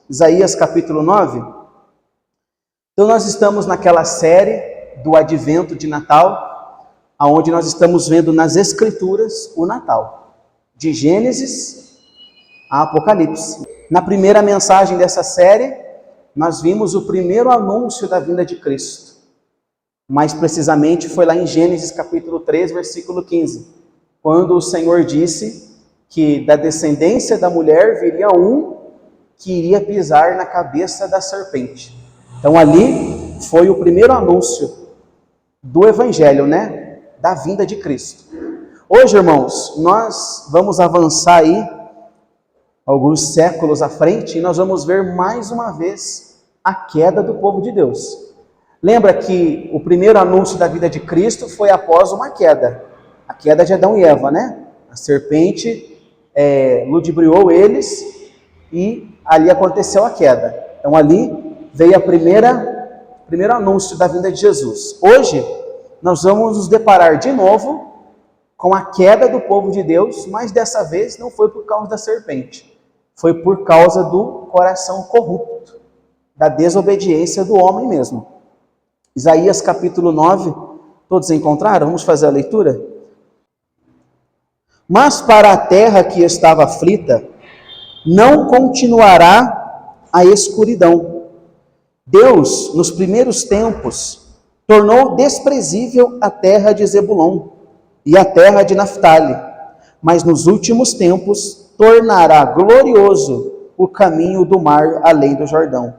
Isaías capítulo 9. Então nós estamos naquela série do Advento de Natal, onde nós estamos vendo nas Escrituras o Natal, de Gênesis a Apocalipse. Na primeira mensagem dessa série, nós vimos o primeiro anúncio da vinda de Cristo. Mais precisamente foi lá em Gênesis capítulo 3, versículo 15, quando o Senhor disse que da descendência da mulher viria um que iria pisar na cabeça da serpente. Então ali foi o primeiro anúncio do Evangelho, da vinda de Cristo. Hoje, irmãos, nós vamos avançar aí alguns séculos à frente e nós vamos ver mais uma vez a queda do povo de Deus. Lembra que o primeiro anúncio da vida de Cristo foi após uma queda, a queda de Adão e Eva, A serpente ludibriou eles e ali aconteceu a queda. Então ali veio o primeiro anúncio da vinda de Jesus. Hoje nós vamos nos deparar de novo com a queda do povo de Deus, mas dessa vez não foi por causa da serpente, foi por causa do coração corrupto, da desobediência do homem mesmo. Isaías capítulo 9, todos encontraram? Vamos fazer a leitura? Mas para a terra que estava aflita, não continuará a escuridão. Deus, nos primeiros tempos, tornou desprezível a terra de Zebulon e a terra de Naftali, mas nos últimos tempos tornará glorioso o caminho do mar além do Jordão,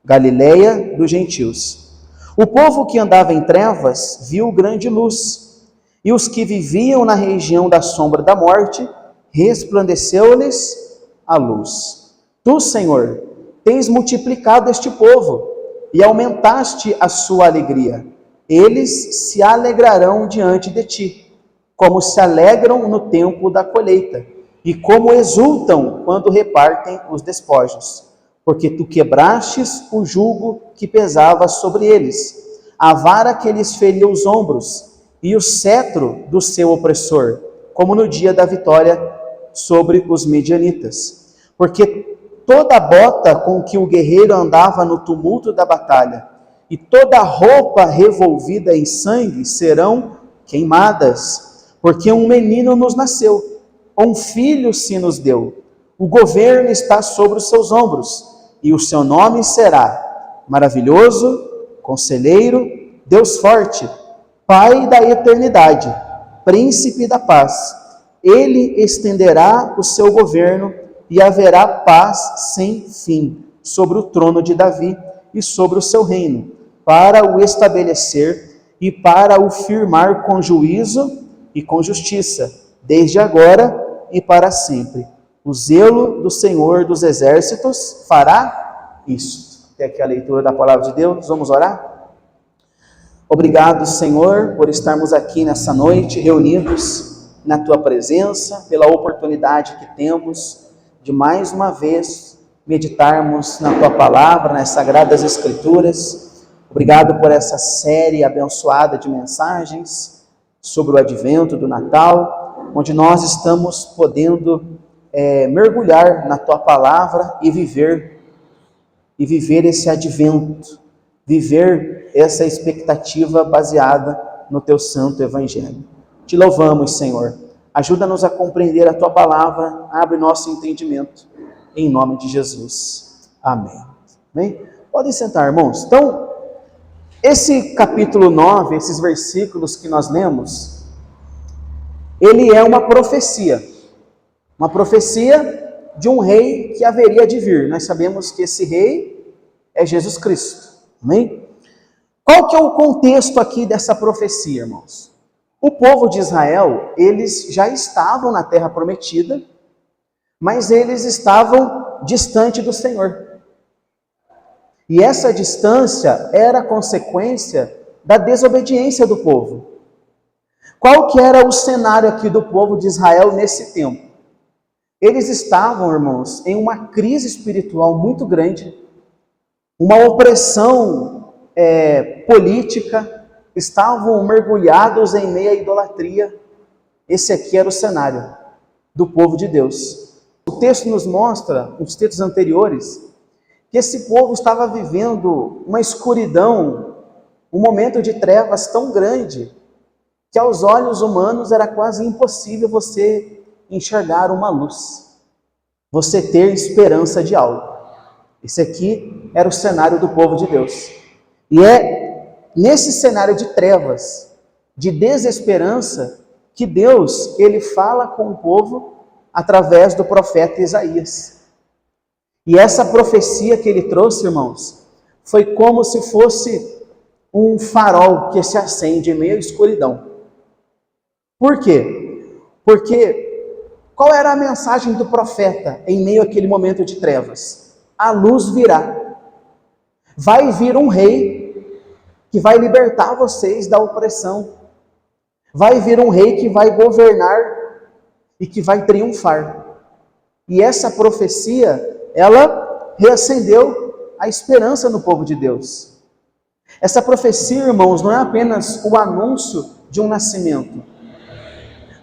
Galileia dos gentios. O povo que andava em trevas viu grande luz, e os que viviam na região da sombra da morte, resplandeceu-lhes a luz. Tu, Senhor, tens multiplicado este povo, e aumentaste a sua alegria. Eles se alegrarão diante de ti, como se alegram no tempo da colheita, e como exultam quando repartem os despojos. Porque tu quebrastes o jugo que pesava sobre eles, a vara que lhes feria os ombros, e o cetro do seu opressor, como no dia da vitória sobre os medianitas. Porque toda a bota com que o guerreiro andava no tumulto da batalha, e toda a roupa revolvida em sangue serão queimadas, porque um menino nos nasceu, um filho se nos deu, o governo está sobre os seus ombros, e o seu nome será Maravilhoso, Conselheiro, Deus Forte, Pai da Eternidade, Príncipe da Paz. Ele estenderá o seu governo e haverá paz sem fim sobre o trono de Davi e sobre o seu reino, para o estabelecer e para o firmar com juízo e com justiça, desde agora e para sempre. O zelo do Senhor dos Exércitos fará isso. Até aqui a leitura da palavra de Deus. Vamos orar? Obrigado, Senhor, por estarmos aqui nessa noite, reunidos na Tua presença, pela oportunidade que temos de mais uma vez meditarmos na Tua palavra, nas Sagradas Escrituras. Obrigado por essa série abençoada de mensagens sobre o Advento do Natal, onde nós estamos podendo mergulhar na Tua palavra e viver esse advento, viver essa expectativa baseada no Teu santo Evangelho. Te louvamos, Senhor. Ajuda-nos a compreender a Tua palavra, abre nosso entendimento, em nome de Jesus. Amém. Amém? Podem sentar, irmãos. Então, esse capítulo 9, esses versículos que nós lemos, ele é uma profecia de um rei que haveria de vir. Nós sabemos que esse rei é Jesus Cristo. Amém? Qual que é o contexto aqui dessa profecia, irmãos? O povo de Israel, eles já estavam na terra prometida, mas eles estavam distante do Senhor. E essa distância era consequência da desobediência do povo. Qual que era o cenário aqui do povo de Israel nesse tempo? Eles estavam, irmãos, em uma crise espiritual muito grande, uma opressão política, estavam mergulhados em meio à idolatria. Esse aqui era o cenário do povo de Deus. O texto nos mostra, os textos anteriores, que esse povo estava vivendo uma escuridão, um momento de trevas tão grande, que aos olhos humanos era quase impossível você enxergar uma luz, você ter esperança de algo. Esse aqui era o cenário do povo de Deus. E é nesse cenário de trevas, de desesperança, que Deus, ele fala com o povo através do profeta Isaías. E essa profecia que ele trouxe, irmãos, foi como se fosse um farol que se acende em meio à escuridão. Por quê? Porque qual era a mensagem do profeta em meio àquele momento de trevas? A luz virá. Vai vir um rei que vai libertar vocês da opressão. Vai vir um rei que vai governar e que vai triunfar. E essa profecia, ela reacendeu a esperança no povo de Deus. Essa profecia, irmãos, não é apenas o anúncio de um nascimento,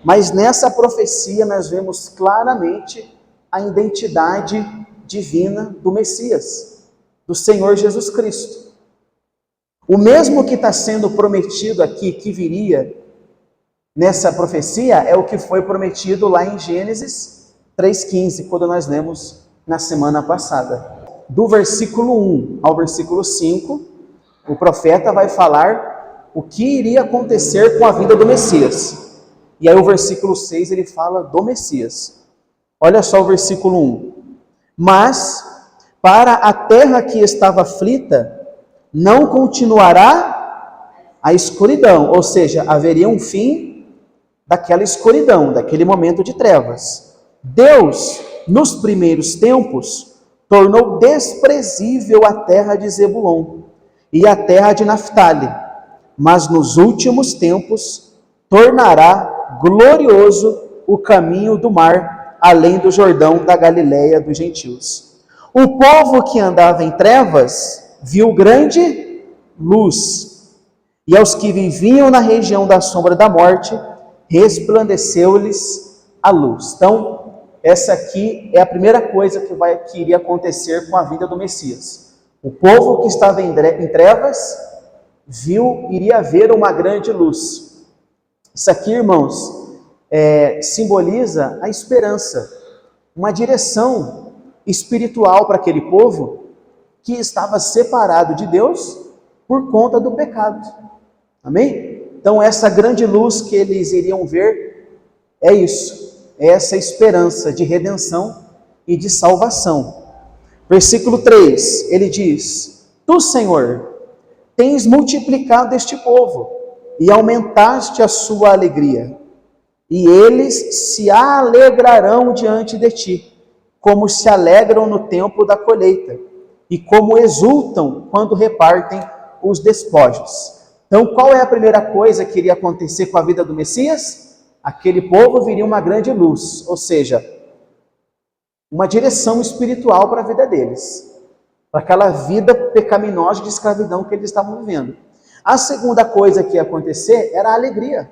mas nessa profecia nós vemos claramente a identidade divina do Messias, do Senhor Jesus Cristo. O mesmo que está sendo prometido aqui, que viria nessa profecia, é o que foi prometido lá em Gênesis 3,15, quando nós lemos na semana passada. Do versículo 1 ao versículo 5, o profeta vai falar o que iria acontecer com a vinda do Messias. E aí o versículo 6 ele fala do Messias. Olha só o versículo 1. Mas para a terra que estava aflita, não continuará a escuridão, ou seja, haveria um fim daquela escuridão, daquele momento de trevas. Deus, nos primeiros tempos, tornou desprezível a terra de Zebulon e a terra de Naftali, mas nos últimos tempos tornará glorioso o caminho do mar, além do Jordão da Galileia dos gentios. O povo que andava em trevas viu grande luz, e aos que viviam na região da sombra da morte, resplandeceu-lhes a luz. Então, essa aqui é a primeira coisa que iria acontecer com a vinda do Messias. O povo que estava em trevas iria ver uma grande luz. Isso aqui, irmãos, simboliza a esperança, uma direção espiritual para aquele povo que estava separado de Deus por conta do pecado. Amém? Então, essa grande luz que eles iriam ver é isso, é essa esperança de redenção e de salvação. Versículo 3, ele diz: Tu, Senhor, tens multiplicado este povo e aumentaste a sua alegria, e eles se alegrarão diante de ti, como se alegram no tempo da colheita, e como exultam quando repartem os despojos. Então, qual é a primeira coisa que iria acontecer com a vida do Messias? Aquele povo viria uma grande luz, ou seja, uma direção espiritual para a vida deles, para aquela vida pecaminosa de escravidão que eles estavam vivendo. A segunda coisa que ia acontecer era a alegria.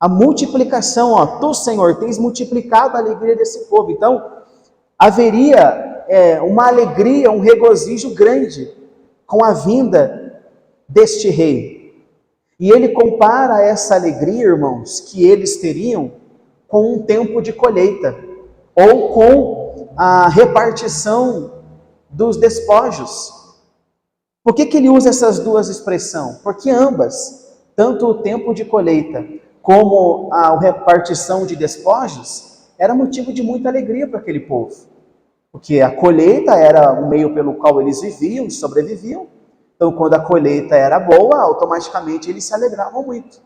A multiplicação, Tu, Senhor, tens multiplicado a alegria desse povo. Então, haveria uma alegria, um regozijo grande com a vinda deste rei. E ele compara essa alegria, irmãos, que eles teriam com um tempo de colheita, ou com a repartição dos despojos. Por que ele usa essas duas expressões? Porque ambas, tanto o tempo de colheita como a repartição de despojos, era motivo de muita alegria para aquele povo. Porque a colheita era o meio pelo qual eles viviam e sobreviviam. Então, quando a colheita era boa, automaticamente eles se alegravam muito.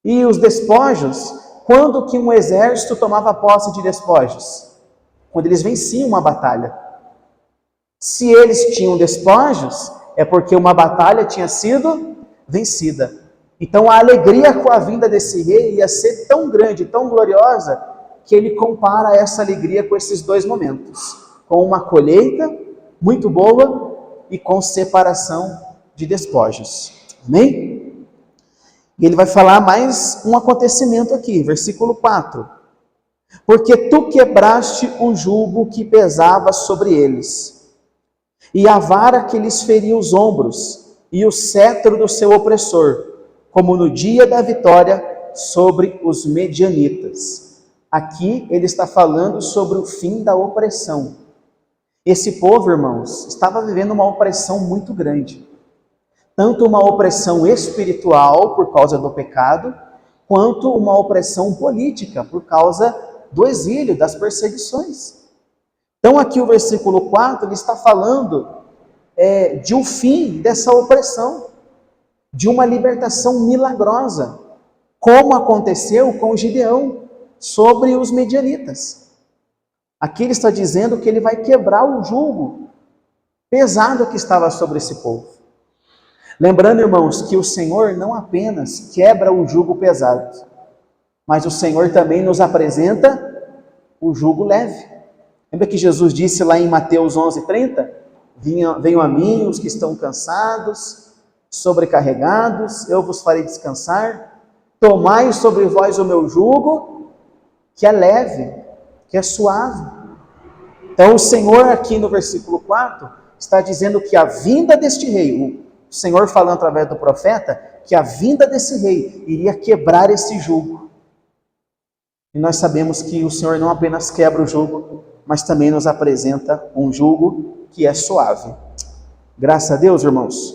E os despojos, quando que um exército tomava posse de despojos? Quando eles venciam uma batalha. Se eles tinham despojos, é porque uma batalha tinha sido vencida. Então a alegria com a vinda desse rei ia ser tão grande, tão gloriosa, que ele compara essa alegria com esses dois momentos. Com uma colheita muito boa e com separação de despojos. Amém? E ele vai falar mais um acontecimento aqui, versículo 4. Porque tu quebraste o jugo que pesava sobre eles, e a vara que lhes feria os ombros, e o cetro do seu opressor, como no dia da vitória sobre os medianitas. Aqui ele está falando sobre o fim da opressão. Esse povo, irmãos, estava vivendo uma opressão muito grande. Tanto uma opressão espiritual por causa do pecado, quanto uma opressão política por causa do exílio, das perseguições. Então aqui o versículo 4, ele está falando de um fim dessa opressão, de uma libertação milagrosa, como aconteceu com Gideão sobre os medianitas. Aqui ele está dizendo que ele vai quebrar o jugo pesado que estava sobre esse povo. Lembrando, irmãos, que o Senhor não apenas quebra o jugo pesado, mas o Senhor também nos apresenta o jugo leve. Lembra que Jesus disse lá em Mateus 11:30? Venham a mim os que estão cansados, sobrecarregados, eu vos farei descansar. Tomai sobre vós o meu jugo, que é leve, que é suave. Então o Senhor aqui no versículo 4 está dizendo que a vinda deste rei, o Senhor falando através do profeta, que a vinda desse rei iria quebrar esse jugo. E nós sabemos que o Senhor não apenas quebra o jugo, mas também nos apresenta um jugo que é suave. Graças a Deus, irmãos.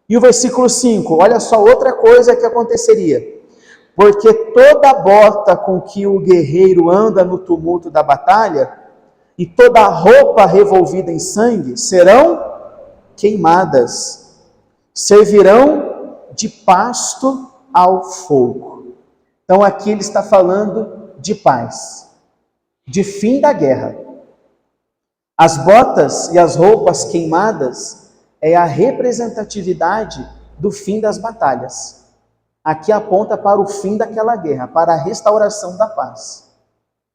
E o versículo 5, olha só outra coisa que aconteceria. Porque toda bota com que o guerreiro anda no tumulto da batalha, e toda roupa revolvida em sangue, serão queimadas, servirão de pasto ao fogo. Então aqui ele está falando de paz, de fim da guerra. As botas e as roupas queimadas é a representatividade do fim das batalhas. Aqui aponta para o fim daquela guerra, para a restauração da paz.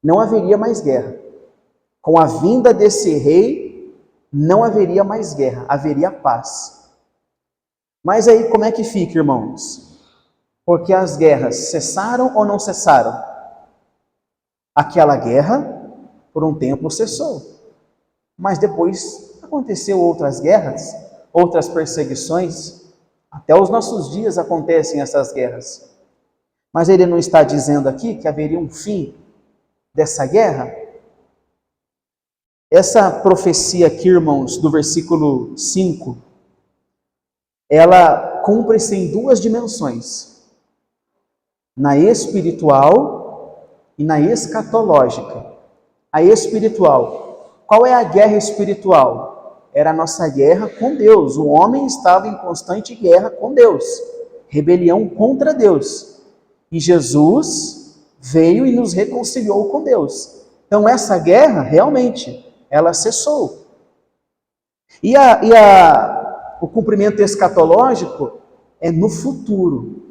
Não haveria mais guerra. Com a vinda desse rei, não haveria mais guerra, haveria paz. Mas aí como é que fica, irmãos? Porque as guerras cessaram ou não cessaram? Aquela guerra, por um tempo, cessou. Mas depois aconteceu outras guerras, outras perseguições. Até os nossos dias acontecem essas guerras. Mas ele não está dizendo aqui que haveria um fim dessa guerra? Essa profecia aqui, irmãos, do versículo 5, ela cumpre-se em duas dimensões. Na espiritual e na escatológica. A espiritual. Qual é a guerra espiritual? Era a nossa guerra com Deus. O homem estava em constante guerra com Deus. Rebelião contra Deus. E Jesus veio e nos reconciliou com Deus. Então essa guerra, realmente, ela cessou. E o cumprimento escatológico é no futuro.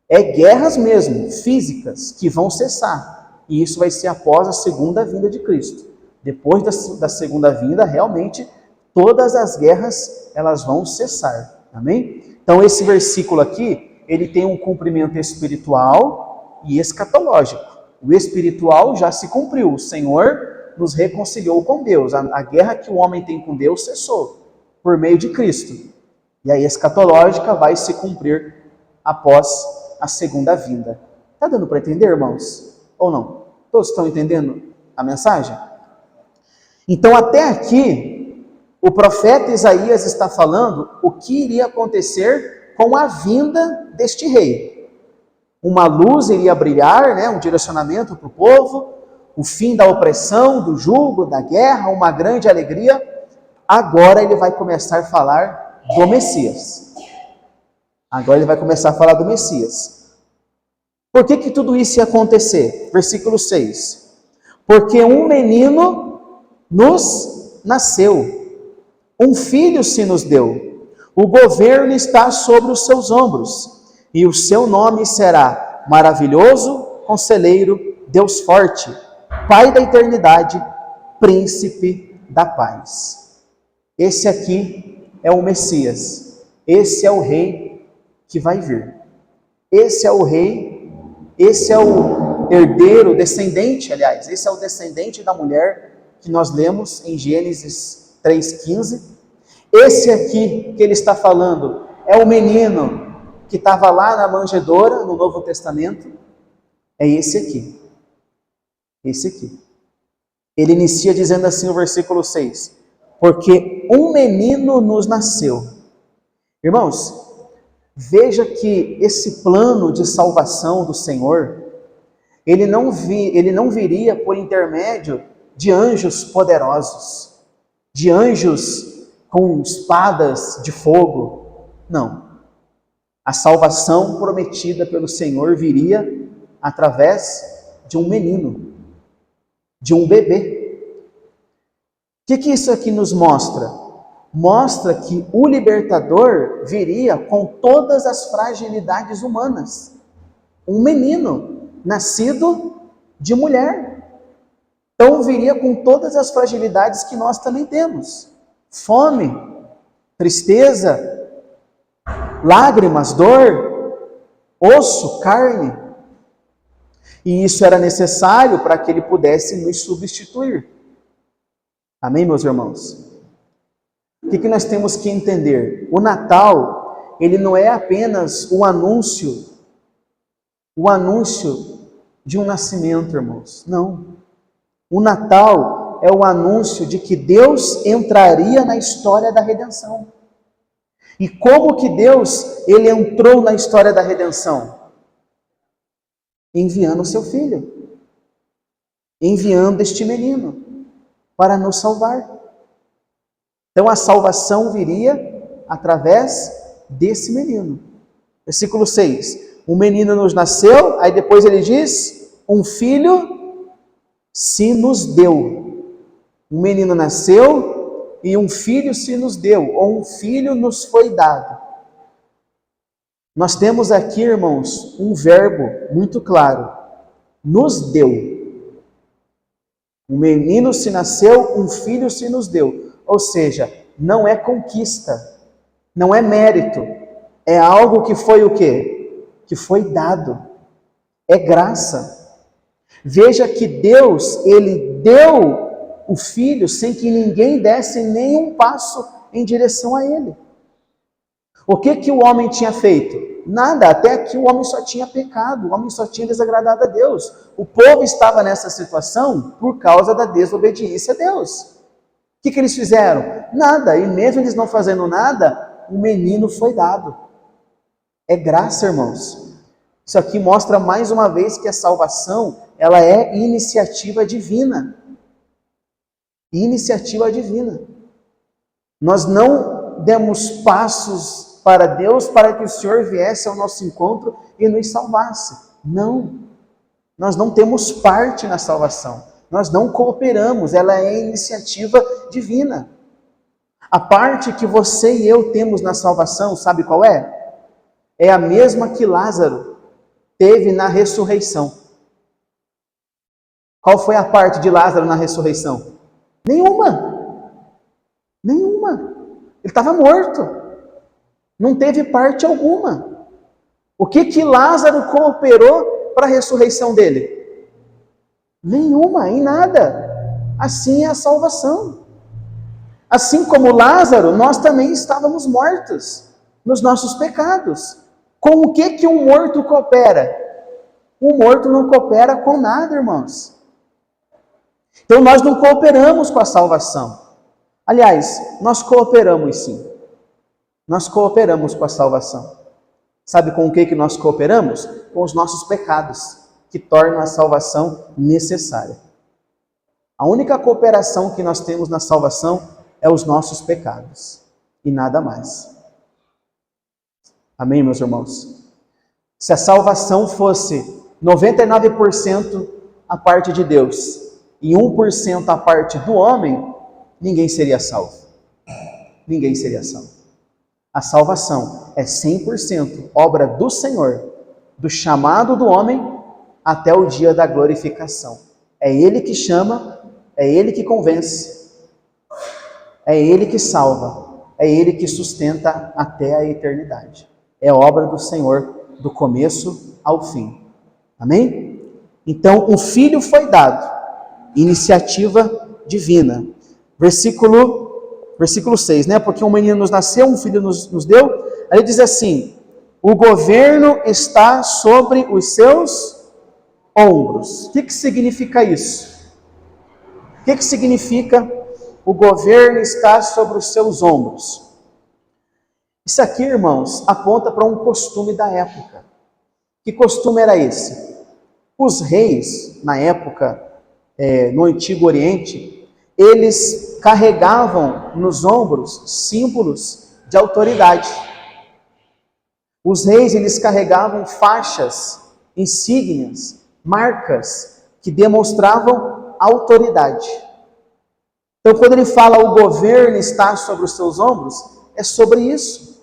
É guerras mesmo, físicas, que vão cessar. E isso vai ser após a segunda vinda de Cristo. Depois da segunda vinda, realmente, todas as guerras, elas vão cessar. Amém? Então, esse versículo aqui, ele tem um cumprimento espiritual e escatológico. O espiritual já se cumpriu. O Senhor nos reconciliou com Deus. A guerra que o homem tem com Deus cessou, por meio de Cristo. E a escatológica vai se cumprir após a segunda vinda. Está dando para entender, irmãos? Ou não? Todos estão entendendo a mensagem? Então, até aqui, o profeta Isaías está falando o que iria acontecer com a vinda deste rei. Uma luz iria brilhar, né, um direcionamento para o povo, o fim da opressão, do jugo, da guerra, uma grande alegria. Agora ele vai começar a falar do Messias. Agora ele vai começar a falar do Messias. Por que tudo isso ia acontecer? Versículo 6. Porque um menino nos nasceu, um filho se nos deu, o governo está sobre os seus ombros, e o seu nome será Maravilhoso, Conselheiro, Deus Forte, Pai da Eternidade, Príncipe da Paz. Esse aqui é o Messias, esse é o rei que vai vir. Esse é o rei, esse é o herdeiro, descendente, aliás, esse é o descendente da mulher que nós lemos em Gênesis 3,15, Esse aqui que ele está falando é o menino que estava lá na manjedoura, no Novo Testamento. É esse aqui. Esse aqui. Ele inicia dizendo assim o versículo 6. Porque um menino nos nasceu. Irmãos, veja que esse plano de salvação do Senhor, ele não viria por intermédio de anjos poderosos, de anjos com espadas de fogo. Não. A salvação prometida pelo Senhor viria através de um menino, de um bebê. O que isso aqui nos mostra? Mostra que o libertador viria com todas as fragilidades humanas. Um menino nascido de mulher. Então viria com todas as fragilidades que nós também temos. Fome, tristeza, lágrimas, dor, osso, carne. E isso era necessário para que ele pudesse nos substituir. Amém, meus irmãos? O que nós temos que entender? O Natal, ele não é apenas o anúncio de um nascimento, irmãos. Não. O Natal é o anúncio de que Deus entraria na história da redenção. E como que Deus, ele entrou na história da redenção? Enviando o seu filho. Enviando este menino para nos salvar. Então a salvação viria através desse menino. Versículo 6. Um menino nos nasceu, aí depois ele diz, um filho se nos deu. Um menino nasceu e um filho se nos deu, ou um filho nos foi dado. Nós temos aqui, irmãos, um verbo muito claro. Nos deu. Um menino se nasceu, um filho se nos deu. Ou seja, não é conquista, não é mérito, é algo que foi o quê? Que foi dado, é graça. Veja que Deus, ele deu o Filho sem que ninguém desse nenhum passo em direção a ele. O que o homem tinha feito? Nada, até aqui o homem só tinha pecado, o homem só tinha desagradado a Deus. O povo estava nessa situação por causa da desobediência a Deus. O que eles fizeram? Nada, e mesmo eles não fazendo nada, um menino foi dado. É graça, irmãos. Isso aqui mostra mais uma vez que a salvação, ela é iniciativa divina. Iniciativa divina. Nós não demos passos para Deus para que o Senhor viesse ao nosso encontro e nos salvasse. Não. Nós não temos parte na salvação. Nós não cooperamos, ela é iniciativa divina. A parte que você e eu temos na salvação, sabe qual é? É a mesma que Lázaro teve na ressurreição. Qual foi a parte de Lázaro na ressurreição? Nenhuma. Nenhuma. Ele estava morto. Não teve parte alguma. O que Lázaro cooperou para a ressurreição dele? Nenhuma, em nada. Assim é a salvação. Assim como Lázaro, nós também estávamos mortos nos nossos pecados. Com o que um morto coopera? O morto não coopera com nada, irmãos. Então nós não cooperamos com a salvação. Aliás, nós cooperamos sim. Nós cooperamos com a salvação. Sabe com o que nós cooperamos? Com os nossos pecados, que tornam a salvação necessária. A única cooperação que nós temos na salvação é os nossos pecados, e nada mais. Amém, meus irmãos? Se a salvação fosse 99% a parte de Deus e 1% a parte do homem, ninguém seria salvo. Ninguém seria salvo. A salvação é 100% obra do Senhor, do chamado do homem até o dia da glorificação. É Ele que chama, é Ele que convence, é Ele que salva, é Ele que sustenta até a eternidade. É obra do Senhor do começo ao fim. Amém? Então, o Filho foi dado, iniciativa divina. Versículo versículo 6, né? Porque um menino nos nasceu, um filho nos deu. Aí ele diz assim: o governo está sobre os seus ombros. O que significa isso? O que significa o governo está sobre os seus ombros? Isso aqui, irmãos, aponta para um costume da época. Que costume era esse? Os reis, na época, no Antigo Oriente, eles carregavam nos ombros símbolos de autoridade. Os reis, eles carregavam faixas, insígnias, marcas que demonstravam autoridade. Então, quando ele fala o governo está sobre os seus ombros, é sobre isso.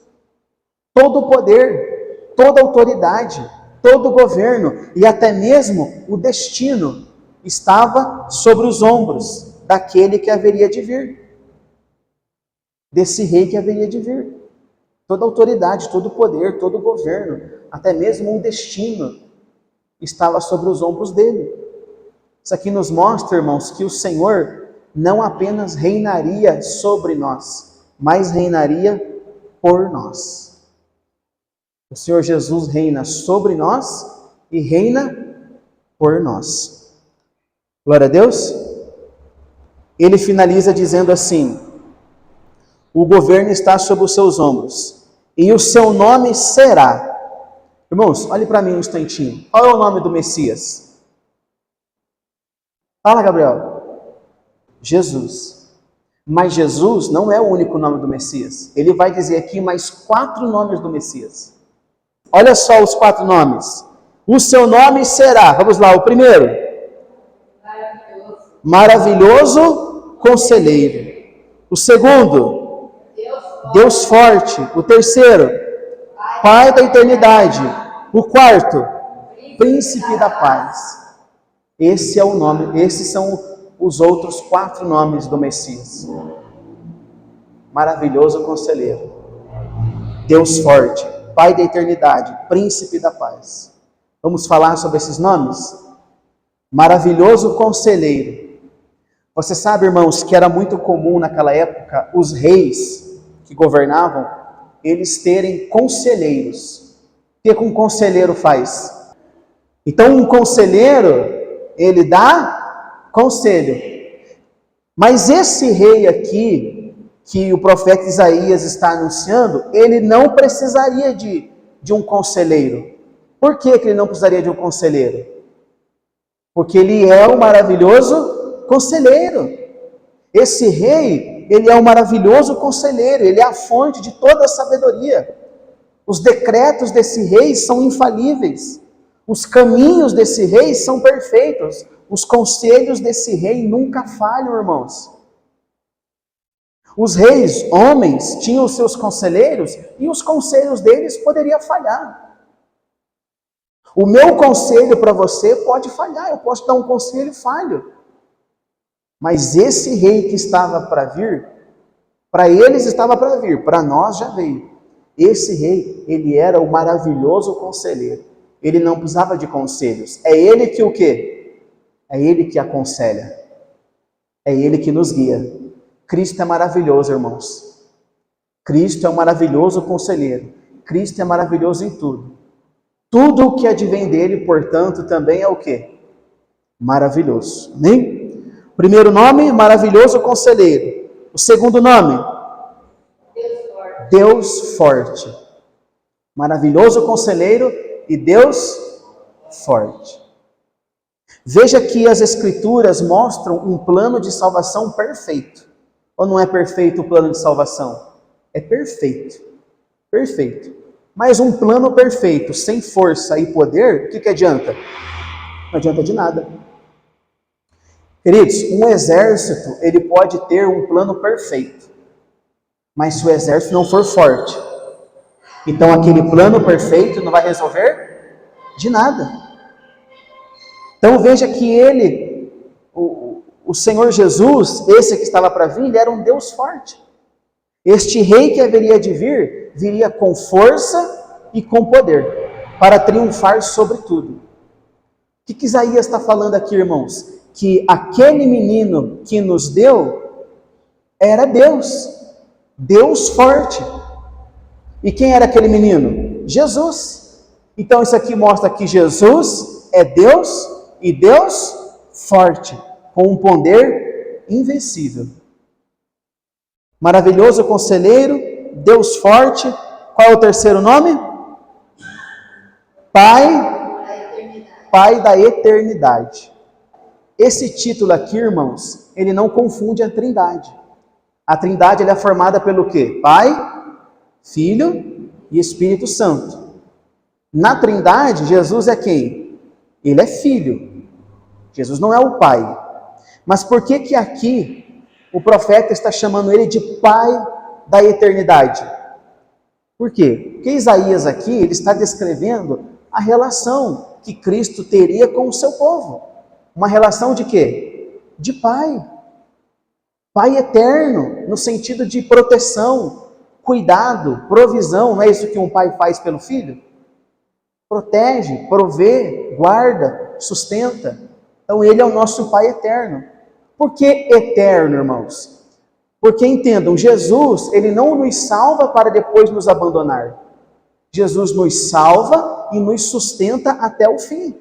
Todo o poder, toda a autoridade, todo o governo e até mesmo o destino estava sobre os ombros daquele que haveria de vir, desse rei que haveria de vir. Toda a autoridade, todo o poder, todo o governo, até mesmo o destino estava sobre os ombros dele. Isso aqui nos mostra, irmãos, que o Senhor não apenas reinaria sobre nós, mas reinaria por nós. O Senhor Jesus reina sobre nós e reina por nós. Glória a Deus. Ele finaliza dizendo assim: o governo está sobre os seus ombros e o seu nome será. Irmãos, olhe para mim um instantinho. Qual é o nome do Messias? Fala, Gabriel. Jesus. Mas Jesus não é o único nome do Messias. Ele vai dizer aqui mais 4 nomes do Messias. Olha só os 4 nomes. O seu nome será, vamos lá, o primeiro. Maravilhoso Conselheiro. O segundo, Deus Forte. O terceiro, Pai da Eternidade. O quarto, Príncipe da Paz. Esse é o nome, esses são os outros 4 nomes do Messias. Maravilhoso Conselheiro, Deus Forte, Pai da Eternidade, Príncipe da Paz. Vamos falar sobre esses nomes? Maravilhoso Conselheiro. Você sabe, irmãos, que era muito comum naquela época os reis que governavam, eles terem conselheiros. O que um conselheiro faz? Então um conselheiro, ele dá conselho. Mas esse rei aqui, que o profeta Isaías está anunciando, ele não precisaria de um conselheiro. Por que ele não precisaria de um conselheiro? Porque ele é o maravilhoso conselheiro. Esse rei, ele é o maravilhoso conselheiro, ele é a fonte de toda a sabedoria. Os decretos desse rei são infalíveis. Os caminhos desse rei são perfeitos. Os conselhos desse rei nunca falham, irmãos. Os reis, homens, tinham os seus conselheiros e os conselhos deles poderiam falhar. O meu conselho para você pode falhar, eu posso dar um conselho falho. Mas esse rei que estava para vir, para eles estava para vir, para nós já veio. Esse rei, ele era o maravilhoso conselheiro. Ele não precisava de conselhos. É ele que o quê? É ele que aconselha. É ele que nos guia. Cristo é maravilhoso, irmãos. Cristo é um maravilhoso conselheiro. Cristo é maravilhoso em tudo. Tudo o que advém dele, portanto, também é o quê? Maravilhoso. Amém? Primeiro nome, maravilhoso conselheiro. O segundo nome, Deus Forte. Maravilhoso conselheiro e Deus Forte. Veja que as Escrituras mostram um plano de salvação perfeito. Ou não é perfeito o plano de salvação? É perfeito. Perfeito. Mas um plano perfeito, sem força e poder, o que adianta? Não adianta de nada. Queridos, um exército, ele pode ter um plano perfeito. Mas se o exército não for forte, então aquele plano perfeito não vai resolver de nada. Então veja que ele, o Senhor Jesus, esse que estava para vir, ele era um Deus forte. Este rei que haveria de vir, viria com força e com poder, para triunfar sobre tudo. O que Isaías está falando aqui, irmãos? Que aquele menino que nos deu, era Deus. Deus forte. E quem era aquele menino? Jesus. Então isso aqui mostra que Jesus é Deus e Deus forte, com um poder invencível. Maravilhoso conselheiro, Deus forte. Qual é o terceiro nome? Pai da eternidade. Esse título aqui, irmãos, ele não confunde a Trindade. A Trindade ela é formada pelo quê? Pai, Filho e Espírito Santo. Na Trindade, Jesus é quem? Ele é Filho. Jesus não é o Pai. Mas por que que aqui o profeta está chamando ele de Pai da eternidade? Por quê? Porque Isaías aqui ele está descrevendo a relação que Cristo teria com o seu povo. Uma relação de quê? De pai. Pai eterno, no sentido de proteção, cuidado, provisão. Não é isso que um pai faz pelo filho? Protege, provê, guarda, sustenta. Então ele é o nosso Pai eterno. Por que eterno, irmãos? Porque entendam, Jesus, ele não nos salva para depois nos abandonar. Jesus nos salva e nos sustenta até o fim.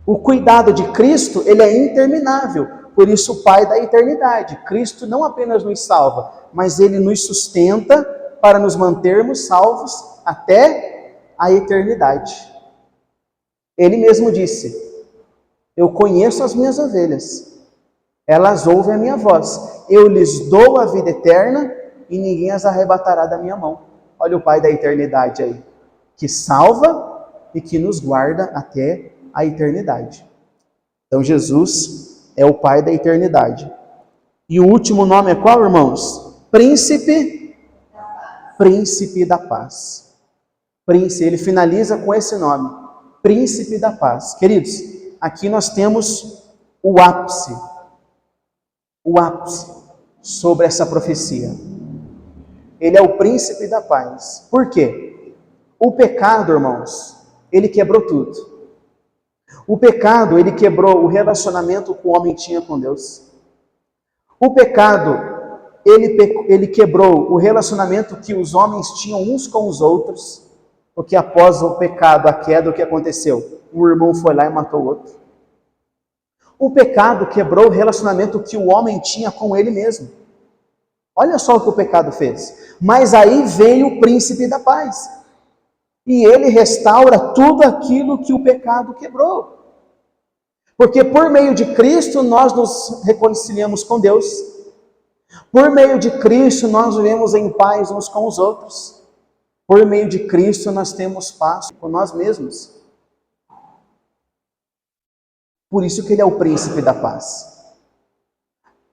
O cuidado de Cristo, ele é interminável, por isso o Pai da eternidade. Cristo não apenas nos salva, mas ele nos sustenta para nos mantermos salvos até a eternidade. Ele mesmo disse: eu conheço as minhas ovelhas, elas ouvem a minha voz, eu lhes dou a vida eterna e ninguém as arrebatará da minha mão. Olha o Pai da eternidade aí, que salva e que nos guarda até a eternidade. Então Jesus é o Pai da eternidade. E o último nome é qual, irmãos? Príncipe da paz. Príncipe, ele finaliza com esse nome, Príncipe da paz. Queridos, aqui nós temos o ápice sobre essa profecia. Ele é o príncipe da paz. Por quê? O pecado, irmãos, ele quebrou tudo. O pecado, ele quebrou o relacionamento que o homem tinha com Deus. O pecado, ele quebrou o relacionamento que os homens tinham uns com os outros, porque após o pecado, a queda, o que aconteceu? Um irmão foi lá e matou o outro. O pecado quebrou o relacionamento que o homem tinha com ele mesmo. Olha só o que o pecado fez. Mas aí veio o príncipe da paz. E ele restaura tudo aquilo que o pecado quebrou. Porque por meio de Cristo nós nos reconciliamos com Deus. Por meio de Cristo nós vivemos em paz uns com os outros. Por meio de Cristo nós temos paz com nós mesmos. Por isso que ele é o príncipe da paz.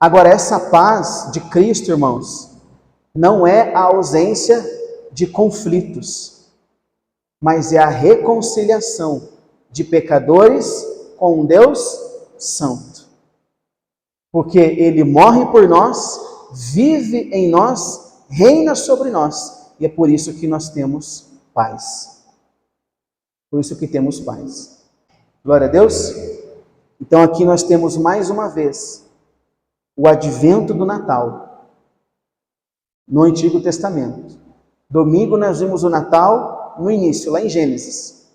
Agora, essa paz de Cristo, irmãos, não é a ausência de conflitos, mas é a reconciliação de pecadores com um Deus santo. Porque ele morre por nós, vive em nós, reina sobre nós, e é por isso que nós temos paz. Por isso que temos paz. Glória a Deus. Então aqui nós temos mais uma vez o advento do Natal no Antigo Testamento. Domingo nós vimos o Natal no início, lá em Gênesis.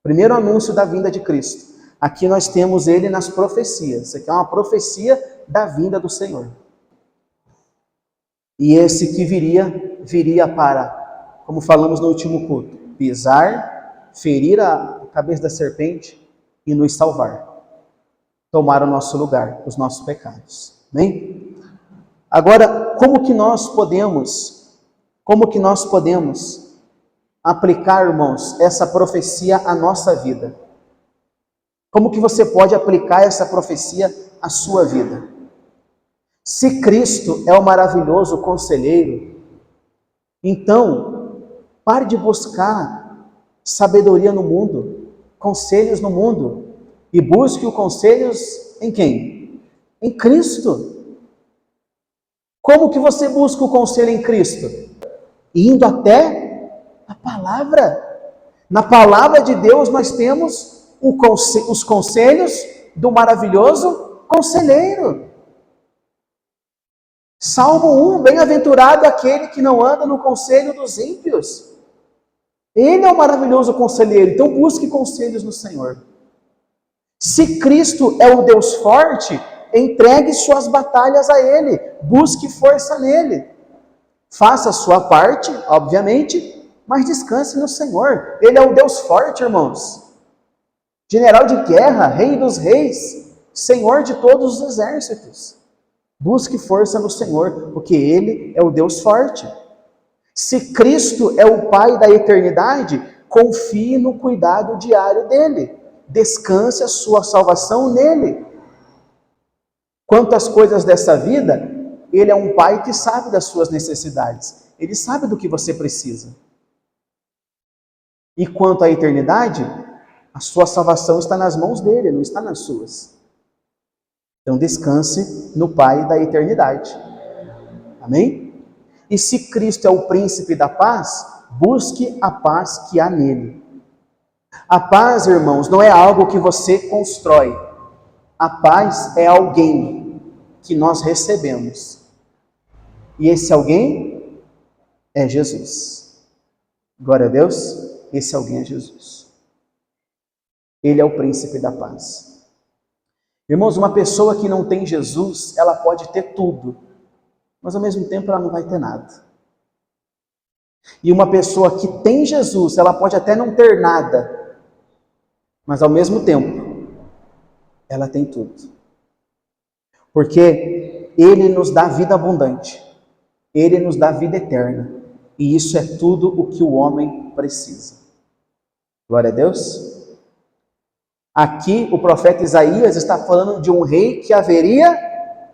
Primeiro anúncio da vinda de Cristo. Aqui nós temos ele nas profecias. Isso aqui é uma profecia da vinda do Senhor. E esse que viria para, como falamos no último culto, pisar, ferir a cabeça da serpente e nos salvar. Tomar o nosso lugar, os nossos pecados. Amém? Agora, como que nós podemos aplicar, irmãos, essa profecia à nossa vida? Como que você pode aplicar essa profecia à sua vida? Se Cristo é o maravilhoso conselheiro, então pare de buscar sabedoria no mundo, conselhos no mundo, e busque os conselhos em quem? Em Cristo. Como que você busca o conselho em Cristo? Indo até a palavra. Na palavra de Deus nós temos os conselhos do maravilhoso conselheiro. Salmo 1, bem-aventurado aquele que não anda no conselho dos ímpios. Ele é o maravilhoso conselheiro, então busque conselhos no Senhor. Se Cristo é o Deus forte, entregue suas batalhas a Ele, busque força nele. Faça a sua parte, obviamente, mas descanse no Senhor. Ele é o Deus forte, irmãos. General de guerra, Rei dos reis, Senhor de todos os exércitos. Busque força no Senhor, porque Ele é o Deus forte. Se Cristo é o Pai da eternidade, confie no cuidado diário dEle. Descanse a sua salvação nele. Quanto às coisas dessa vida, Ele é um Pai que sabe das suas necessidades. Ele sabe do que você precisa. E quanto à eternidade, a sua salvação está nas mãos dEle, não está nas suas. Então descanse no Pai da eternidade. Amém? E se Cristo é o príncipe da paz, busque a paz que há nele. A paz, irmãos, não é algo que você constrói. A paz é alguém que nós recebemos. E esse alguém é Jesus. Glória a Deus, esse alguém é Jesus. Ele é o príncipe da paz. Irmãos, uma pessoa que não tem Jesus, ela pode ter tudo, mas ao mesmo tempo ela não vai ter nada. E uma pessoa que tem Jesus, ela pode até não ter nada, mas ao mesmo tempo, ela tem tudo. Porque Ele nos dá vida abundante, Ele nos dá vida eterna, e isso é tudo o que o homem precisa. Glória a Deus. Aqui o profeta Isaías está falando de um rei que haveria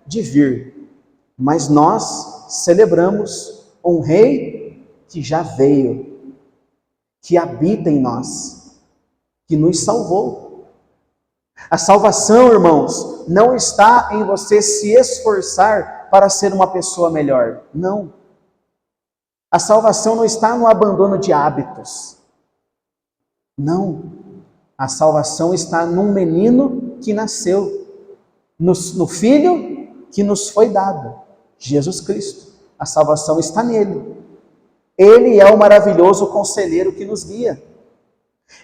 de vir, mas nós celebramos um rei que já veio, que habita em nós, que nos salvou. A salvação, irmãos, não está em você se esforçar para ser uma pessoa melhor. Não. A salvação não está no abandono de hábitos. Não. A salvação está num menino que nasceu, no Filho que nos foi dado, Jesus Cristo. A salvação está nele. Ele é o maravilhoso conselheiro que nos guia.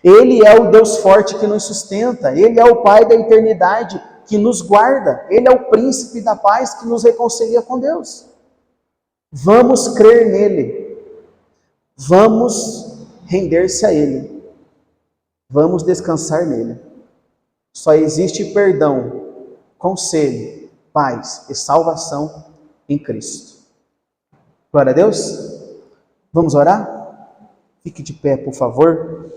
Ele é o Deus forte que nos sustenta. Ele é o Pai da eternidade que nos guarda. Ele é o príncipe da paz que nos reconcilia com Deus. Vamos crer nele. Vamos render-se a ele. Vamos descansar nele. Só existe perdão, conselho, paz e salvação em Cristo. Glória a Deus. Vamos orar? Fique de pé, por favor.